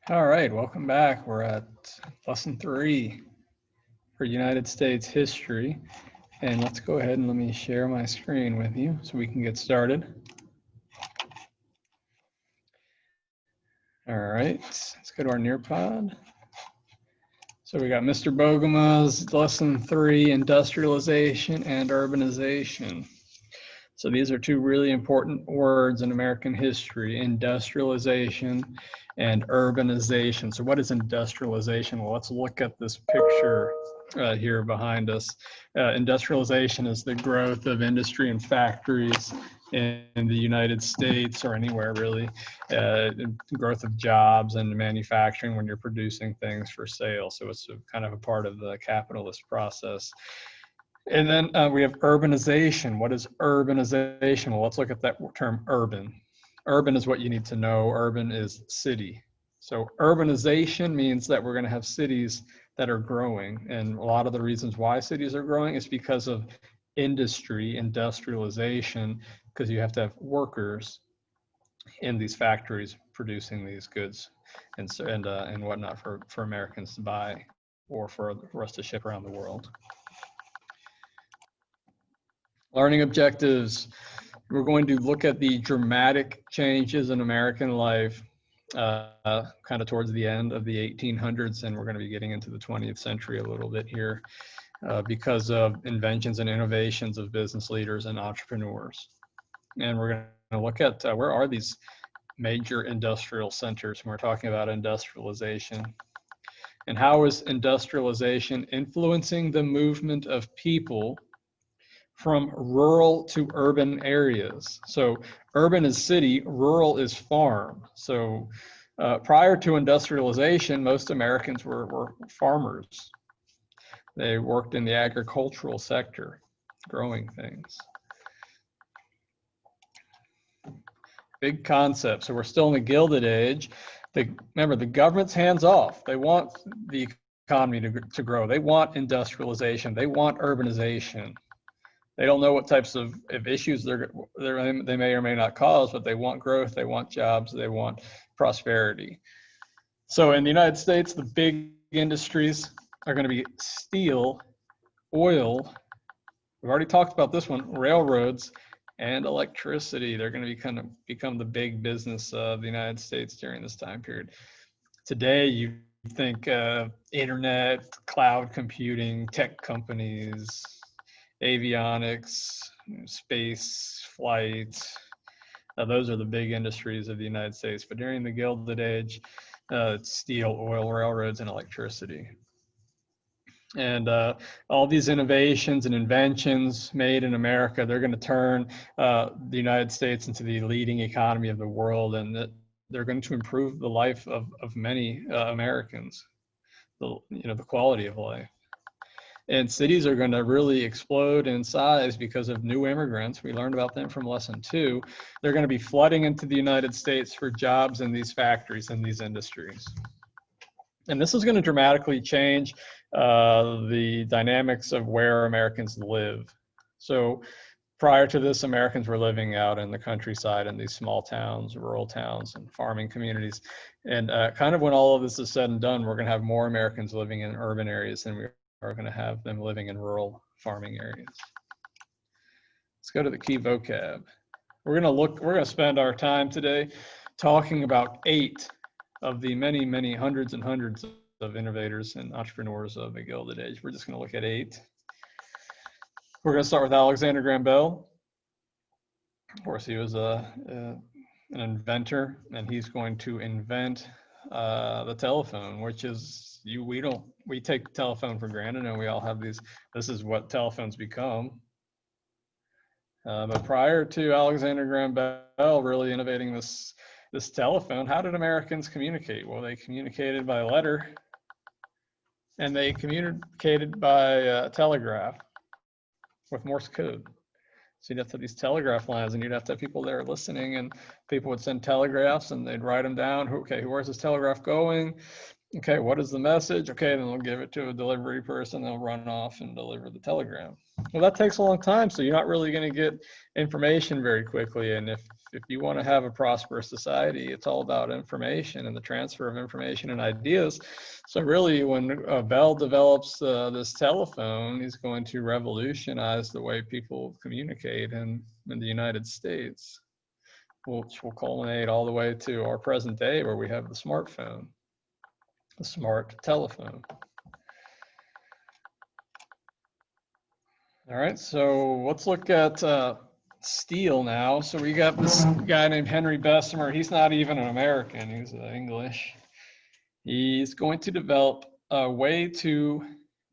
All right, welcome back. We're at lesson 3 for United States history. And let's go ahead and let me share my screen with you so we can get started. All right, let's go to our Nearpod. So we got Mr. Bogema's lesson 3, industrialization and urbanization. So these are two really important words in American history, industrialization and urbanization. So what is industrialization? Well, let's look at this picture here behind us. Industrialization is the growth of industry and factories in the United States or anywhere really, growth of jobs and manufacturing when you're producing things for sale. So it's kind of a part of the capitalist process. And then we have urbanization. What is urbanization? Well, let's look at that term urban. Urban is what you need to know. Urban is city. So urbanization means that we're going to have cities that are growing. And a lot of the reasons why cities are growing is because of industry, industrialization, because you have to have workers in these factories producing these goods and whatnot for Americans to buy or for us to ship around the world. Learning objectives. We're going to look at the dramatic changes in American life kind of towards the end of the 1800s, and we're going to be getting into the 20th century a little bit here because of inventions and innovations of business leaders and entrepreneurs. And we're going to look at where are these major industrial centers when we're talking about industrialization. And how is industrialization influencing the movement of people from rural to urban areas? So urban is city, rural is farm. So prior to industrialization, most Americans were farmers. They worked in the agricultural sector, growing things. Big concept. So we're still in the Gilded Age. Remember, the government's hands off. They want the economy to grow. They want industrialization. They want urbanization. They don't know what types of issues they may or may not cause, but they want growth, they want jobs, they want prosperity. So in the United States, the big industries are going to be steel, oil, we've already talked about this one, railroads, and electricity. They're going to become the big business of the United States during this time period. Today, you think internet, cloud computing, tech companies, avionics, space flight. Those are the big industries of the United States. But during the Gilded Age, it's steel, oil, railroads, and electricity. And all these innovations and inventions made in America, they're going to turn the United States into the leading economy of the world, and they're going to improve the life of many Americans, the quality of life. And cities are going to really explode in size because of new immigrants. We learned about them from lesson 2. They're going to be flooding into the United States for jobs in these factories and these industries. And this is going to dramatically change the dynamics of where Americans live. So prior to this, Americans were living out in the countryside in these small towns, rural towns, and farming communities. And kind of when all of this is said and done, we're going to have more Americans living in urban areas than we are going to have them living in rural farming areas. Let's go to the key vocab. We're going to spend our time today talking about 8 of the many, many hundreds and hundreds of innovators and entrepreneurs of the Gilded Age. We're just going to look at 8. We're going to start with Alexander Graham Bell. Of course, he was an inventor, and he's going to invent the telephone, which is we take the telephone for granted, and we all have these. This is what telephones become. But prior to Alexander Graham Bell really innovating this telephone, how did Americans communicate? Well, they communicated by letter, and they communicated by telegraph with Morse code. So you'd have to have these telegraph lines, and you'd have to have people there listening, and people would send telegraphs, and they'd write them down. Okay, where's this telegraph going? Okay, what is the message? Okay, then they'll give it to a delivery person. They'll run off and deliver the telegram. Well, that takes a long time, so you're not really going to get information very quickly. And if If you want to have a prosperous society, it's all about information and the transfer of information and ideas. So really, when Bell develops this telephone, he's going to revolutionize the way people communicate in the United States, which will culminate all the way to our present day where we have the smartphone, the smart telephone. All right, so let's look at steel now. So we got this guy named Henry Bessemer. He's not even an American, he's English. He's going to develop a way to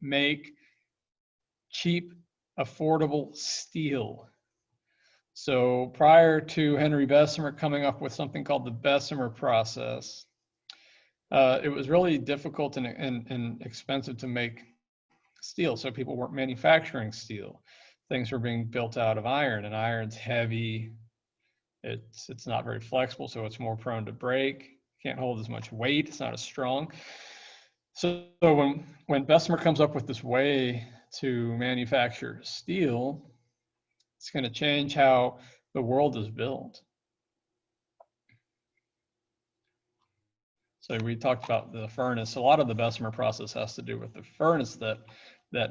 make cheap, affordable steel. So prior to Henry Bessemer coming up with something called the Bessemer process, it was really difficult and expensive to make steel. So people weren't manufacturing steel. Things were being built out of iron, and iron's heavy. It's not very flexible, so it's more prone to break. Can't hold as much weight. It's not as strong. So when Bessemer comes up with this way to manufacture steel, it's going to change how the world is built. So we talked about the furnace. A lot of the Bessemer process has to do with the furnace that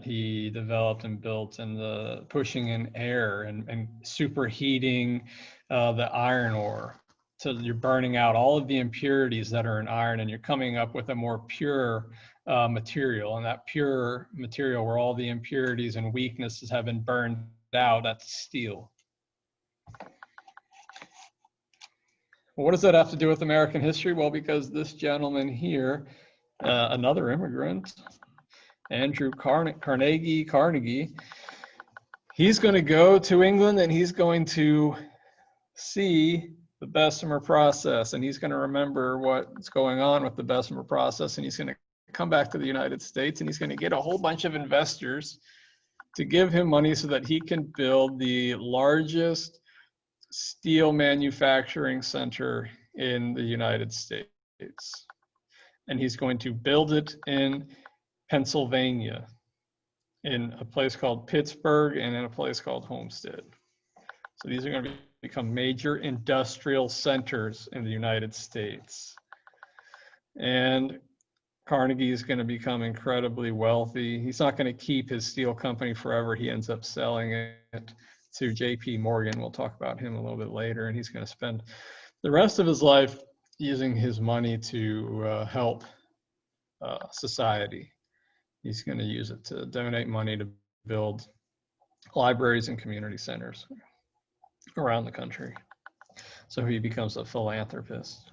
he developed and built, and the pushing in air and superheating the iron ore. So you're burning out all of the impurities that are in iron, and you're coming up with a more pure material. And that pure material where all the impurities and weaknesses have been burned out, that's steel. What does that have to do with American history? Well, because this gentleman here, another immigrant, Andrew Carnegie, he's going to go to England and he's going to see the Bessemer process, and he's going to remember what's going on with the Bessemer process, and he's going to come back to the United States, and he's going to get a whole bunch of investors to give him money so that he can build the largest steel manufacturing center in the United States. And he's going to build it in Pennsylvania, in a place called Pittsburgh and in a place called Homestead. So these are going to become major industrial centers in the United States. And Carnegie is going to become incredibly wealthy. He's not going to keep his steel company forever. He ends up selling it to JP Morgan. We'll talk about him a little bit later. And he's going to spend the rest of his life using his money to help society. He's going to use it to donate money to build libraries and community centers around the country. So he becomes a philanthropist.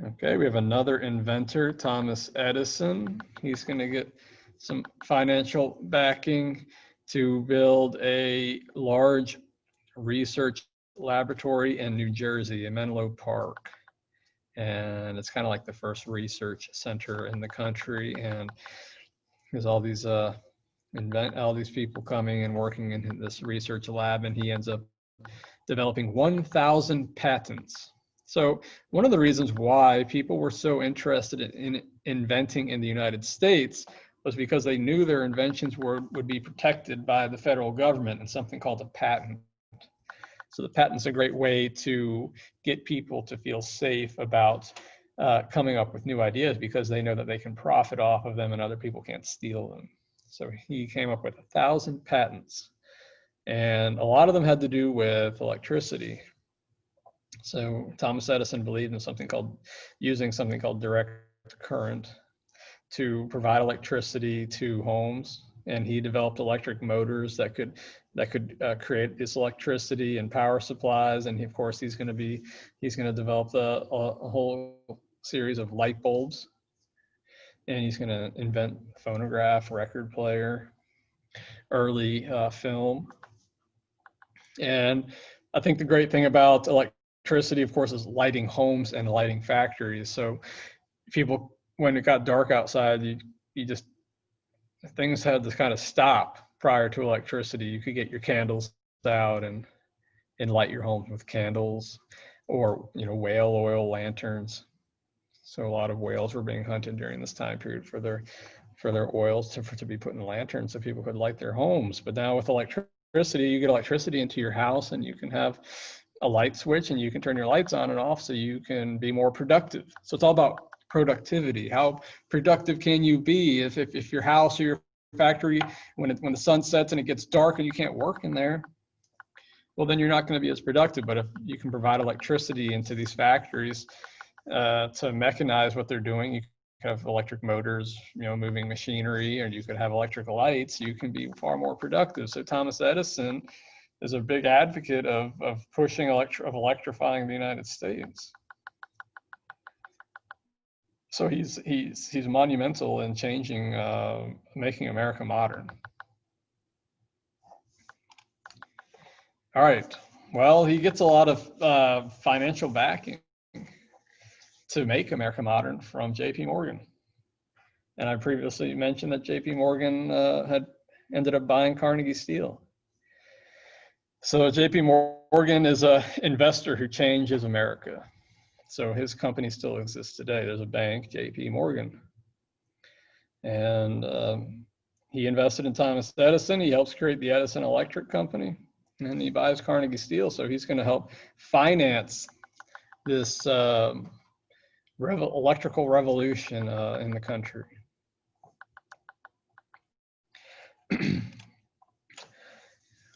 Okay, we have another inventor, Thomas Edison. He's going to get some financial backing to build a large research laboratory in New Jersey, in Menlo Park. And it's kind of like the first research center in the country. And there's all these people coming and working in this research lab, and he ends up developing 1,000 patents. So one of the reasons why people were so interested in inventing in the United States was because they knew their inventions would be protected by the federal government in something called a patent. So the patent's a great way to get people to feel safe about coming up with new ideas, because they know that they can profit off of them and other people can't steal them. So he came up with 1,000 patents, and a lot of them had to do with electricity. So Thomas Edison believed in using something called direct current to provide electricity to homes, and he developed electric motors that could create this electricity and power supplies. And of course, he's going to develop a whole series of light bulbs, and he's going to invent phonograph, record player, early film. And I think the great thing about electricity, of course, is lighting homes and lighting factories. So people, when it got dark outside, things had to kind of stop prior to electricity. You could get your candles out and light your homes with candles, or whale oil lanterns. So a lot of whales were being hunted during this time period for their oils to be put in lanterns so people could light their homes. But now with electricity, electricity, you get electricity into your house, and you can have a light switch and you can turn your lights on and off so you can be more productive. So it's all about productivity. How productive can you be if your house or your factory, when the sun sets and it gets dark and you can't work in there, well, then you're not going to be as productive. But if you can provide electricity into these factories to mechanize what they're doing, you could have electric motors, moving machinery, or you could have electric lights, you can be far more productive. So Thomas Edison is a big advocate of pushing electrifying the United States. So he's monumental in changing, making America modern. All right. Well, he gets a lot of financial backing to make America modern from J.P. Morgan. And I previously mentioned that J.P. Morgan had ended up buying Carnegie Steel. So J.P. Morgan is an investor who changes America. So his company still exists today. There's a bank, J.P. Morgan. And he invested in Thomas Edison. He helps create the Edison Electric Company. And he buys Carnegie Steel. So he's going to help finance this electrical revolution in the country.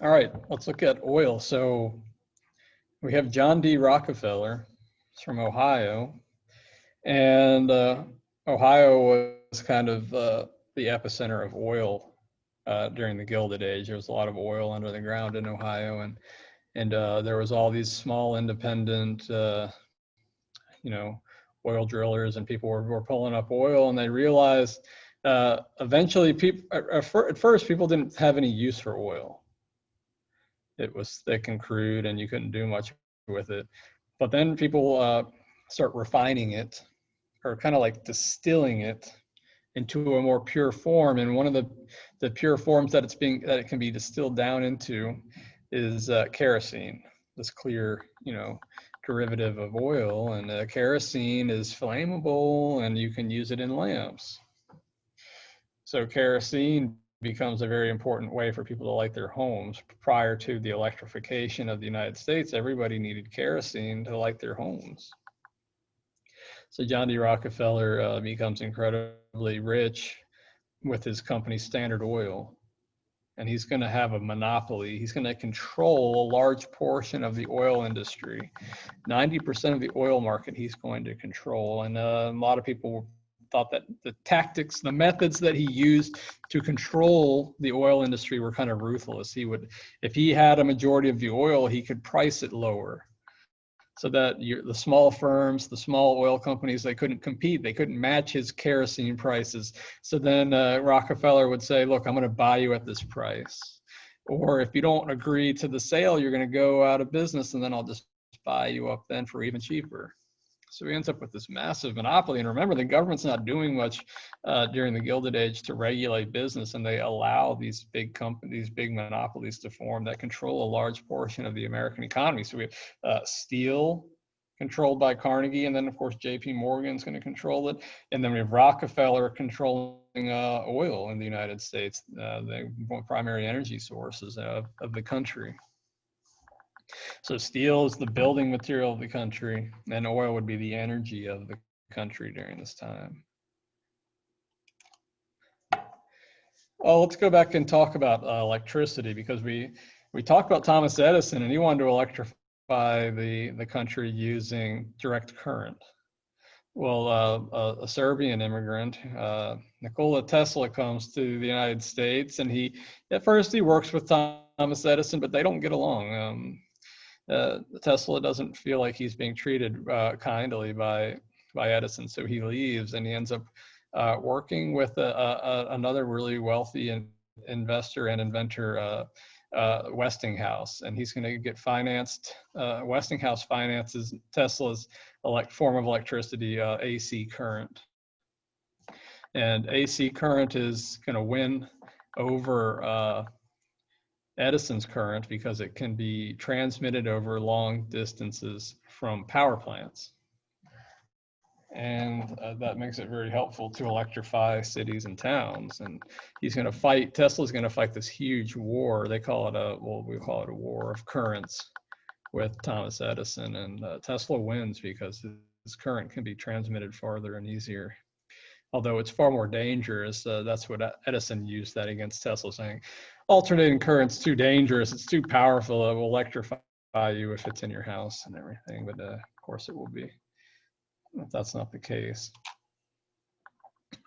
All right, let's look at oil. So we have John D. Rockefeller. He's from Ohio. And Ohio was kind of the epicenter of oil during the Gilded Age. There was a lot of oil under the ground in Ohio, and there was all these small independent, oil drillers, and people were pulling up oil, and they realized eventually at first people didn't have any use for oil. It was thick and crude, and you couldn't do much with it. But then people start refining it, or kind of like distilling it into a more pure form. And one of the pure forms that it can be distilled down into is kerosene, this clear, derivative of oil. And kerosene is flammable, and you can use it in lamps. So kerosene becomes a very important way for people to light their homes. Prior to the electrification of the United States, everybody needed kerosene to light their homes. So John D. Rockefeller becomes incredibly rich with his company Standard Oil, and he's going to have a monopoly. He's going to control a large portion of the oil industry. 90% of the oil market he's going to control, and a lot of people thought that the tactics, the methods that he used to control the oil industry were kind of ruthless. If he had a majority of the oil, he could price it lower, so that the small firms, the small oil companies, they couldn't compete. They couldn't match his kerosene prices. So then Rockefeller would say, look, I'm going to buy you at this price. Or if you don't agree to the sale, you're going to go out of business, and then I'll just buy you up then for even cheaper. So he ends up with this massive monopoly. And remember, the government's not doing much during the Gilded Age to regulate business, and they allow these big companies, big monopolies to form that control a large portion of the American economy. So we have steel controlled by Carnegie, and then of course J.P. Morgan's going to control it, and then we have Rockefeller controlling oil in the United States, the primary energy sources of the country. So steel is the building material of the country, and oil would be the energy of the country during this time. Well, let's go back and talk about electricity, because we talked about Thomas Edison, and he wanted to electrify the country using direct current. Well, a Serbian immigrant, Nikola Tesla, comes to the United States, and at first he works with Thomas Edison, but they don't get along. Tesla doesn't feel like he's being treated kindly by Edison, so he leaves, and he ends up working with another really wealthy investor and inventor, Westinghouse, and he's going to get financed. Westinghouse finances Tesla's form of electricity, AC current, and AC current is going to win over Edison's current because it can be transmitted over long distances from power plants. and that makes it very helpful to electrify cities and towns. And he's going to fight, Tesla's going to fight this huge war. They call it we call it a war of currents with Thomas Edison. And Tesla wins because his current can be transmitted farther and easier. Although it's far more dangerous. That's what Edison used that against Tesla, saying alternating current's too dangerous, it's too powerful, it will electrify you if it's in your house and everything. But of course it will be, if that's not the case.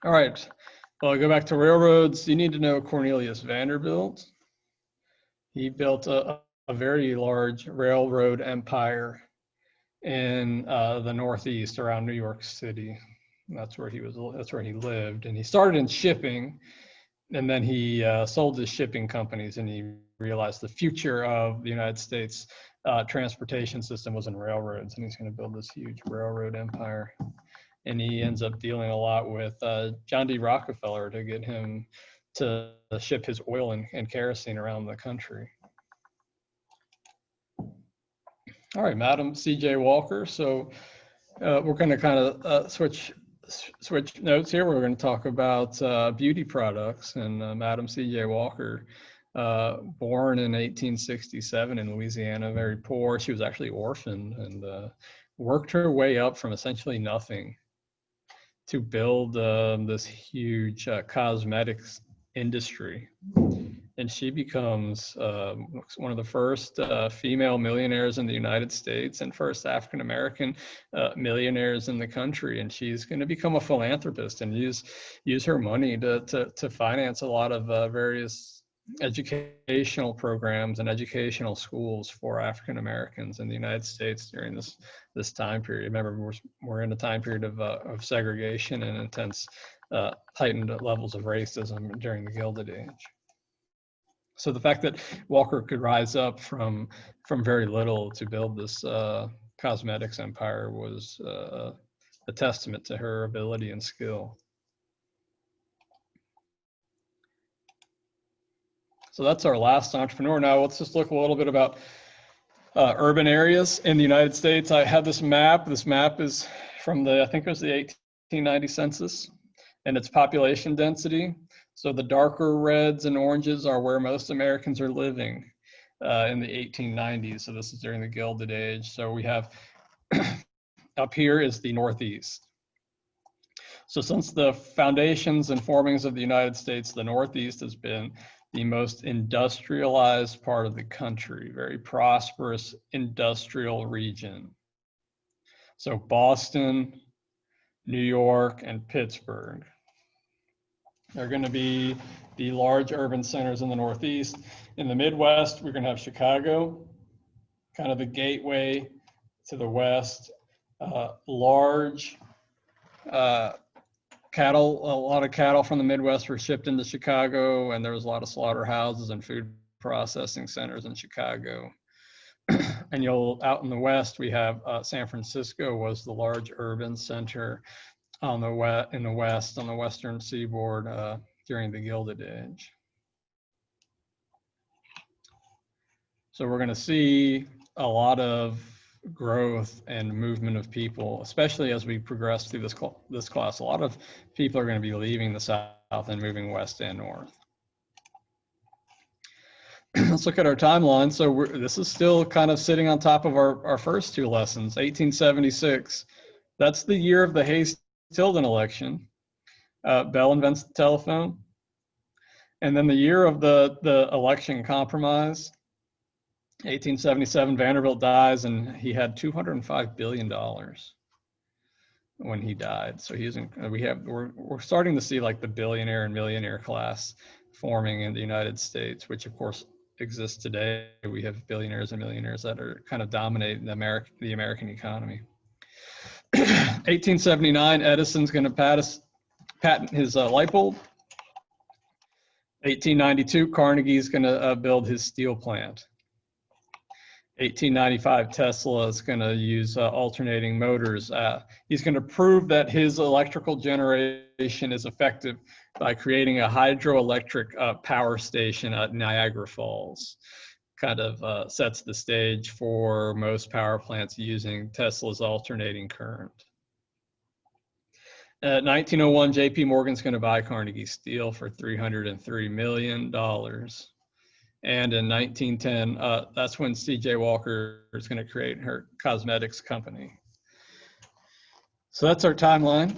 All right, well, I'll go back to railroads. You need to know Cornelius Vanderbilt. He built a very large railroad empire in the Northeast around New York City. That's where he lived. And he started in shipping, and then he sold his shipping companies, and he realized the future of the United States transportation system was in railroads, and he's going to build this huge railroad empire. And he ends up dealing a lot with John D. Rockefeller to get him to ship his oil and kerosene around the country. All right, Madam C.J. Walker. So we're going to kind of switch notes here. We're going to talk about beauty products. And Madam C.J. Walker, born in 1867 in Louisiana, very poor. She was actually orphaned and worked her way up from essentially nothing to build this huge cosmetics industry. And she becomes one of the first female millionaires in the United States and first African-American millionaires in the country. And she's going to become a philanthropist and use her money to finance a lot of various educational programs and educational schools for African-Americans in the United States during this time period. Remember, we're in a time period of segregation and intense heightened levels of racism during the Gilded Age. So the fact that Walker could rise up from very little to build this cosmetics empire was a testament to her ability and skill. So that's our last entrepreneur. Now let's just look a little bit about urban areas in the United States. I have this map. This map is from I think it was the 1890 census, and its population density. So the darker reds and oranges are where most Americans are living in the 1890s. So this is during the Gilded Age. So we have up here is the Northeast. So since the foundations and formings of the United States, the Northeast has been the most industrialized part of the country, very prosperous industrial region. So Boston, New York, and Pittsburgh. They're going to be the large urban centers in the Northeast. In the Midwest, we're going to have Chicago, kind of the gateway to the West. Large cattle, a lot of cattle from the Midwest were shipped into Chicago, and there was a lot of slaughterhouses and food processing centers in Chicago. And out in the West, we have San Francisco was the large urban center in the West, on the Western seaboard during the Gilded Age. So we're going to see a lot of growth and movement of people, especially as we progress through this class. A lot of people are going to be leaving the South and moving west and north. Let's look at our timeline. So this is still kind of sitting on top of our first two lessons. 1876, that's the year of the Hayes-Tilden election. Bell invents the telephone. And then the year of the election compromise, 1877, Vanderbilt dies, and he had $205 billion when he died. So we're starting to see like the billionaire and millionaire class forming in the United States, which of course exists today. We have billionaires and millionaires that are kind of dominating the American economy. 1879, Edison's going to patent his light bulb. 1892, Carnegie's going to build his steel plant. 1895, Tesla is going to use alternating motors. He's going to prove that his electrical generation is effective by creating a hydroelectric power station at Niagara Falls. Kind of sets the stage for most power plants using Tesla's alternating current. At 1901, J.P. Morgan's going to buy Carnegie Steel for $303 million. And in 1910, that's when C.J. Walker is going to create her cosmetics company. So that's our timeline.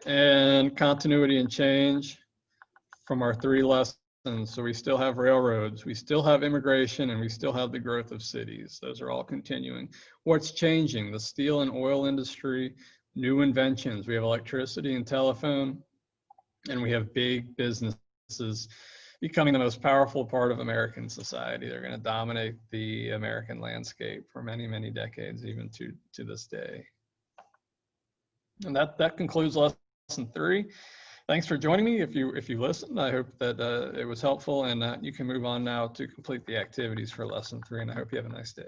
And continuity and change from our 3 lessons. So we still have railroads, we still have immigration, and we still have the growth of cities. Those are all continuing. What's changing? The steel and oil industry, new inventions. We have electricity and telephone, and we have big businesses becoming the most powerful part of American society. They're going to dominate the American landscape for many, many decades, even to this day. And that concludes lesson 3. Thanks for joining me. If you listened, I hope that it was helpful, and you can move on now to complete the activities for lesson 3, and I hope you have a nice day.